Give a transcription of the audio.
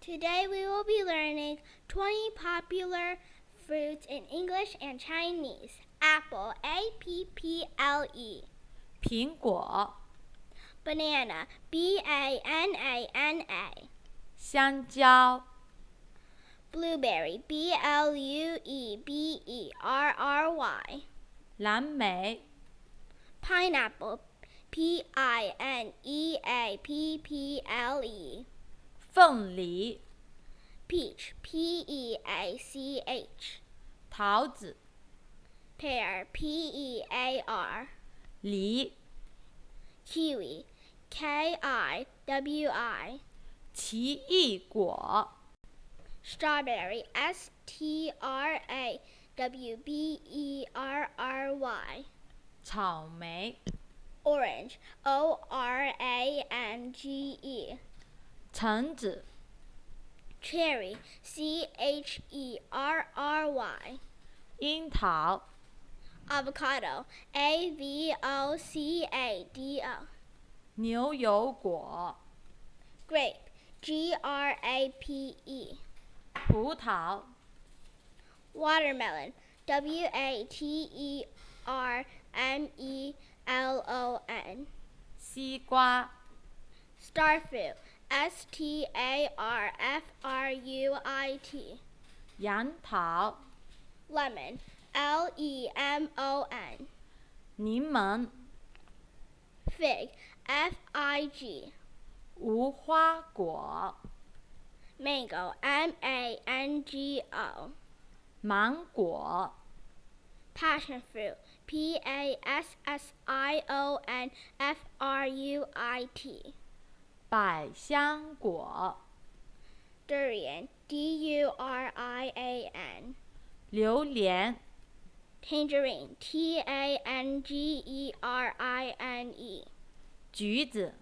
Today we will be learning 20 popular fruits in English and Chinese. Apple, A-P-P-L-E. 苹果、 Banana, B-A-N-A-N-A. 香蕉、 Blueberry, B-L-U-E-B-E-R-R-Y. 蓝莓、 Pineapple, P-I-N-E-A-P-P-L-E. 凤梨、 Peach, P-E-A-C-H. 桃子、 Pear, P-E-A-R. 梨、 Kiwi, K-I-W-I. 奇异果、 Strawberry, S-T-R-A-W-B-E-R-R-Y. 草莓、 Orange, O-R-A-N-G-E. 橙子、 Cherry, C-H-E-R-R-Y. 樱桃、 Avocado, A-V-O-C-A-D-O. 牛油果、 Grape, G-R-A-P-E. 葡萄、 Watermelon, W-A-T-E-R-M-E-L-O-N. 西瓜、 Starfruit, S-T-A-R-F-R-U-I-T. 杨桃、 Lemon, L-E-M-O-N. 柠檬、 Fig, F-I-G. 无花果、 Mango, M-A-N-G-O. 芒果、 Passion fruit, P-A-S-S-I-O-N-F-R-U-I-T. 百香果、 Durian, D-U-R-I-A-N. 榴莲、 Tangerine, T-A-N-G-E-R-I-N-E. 橘子、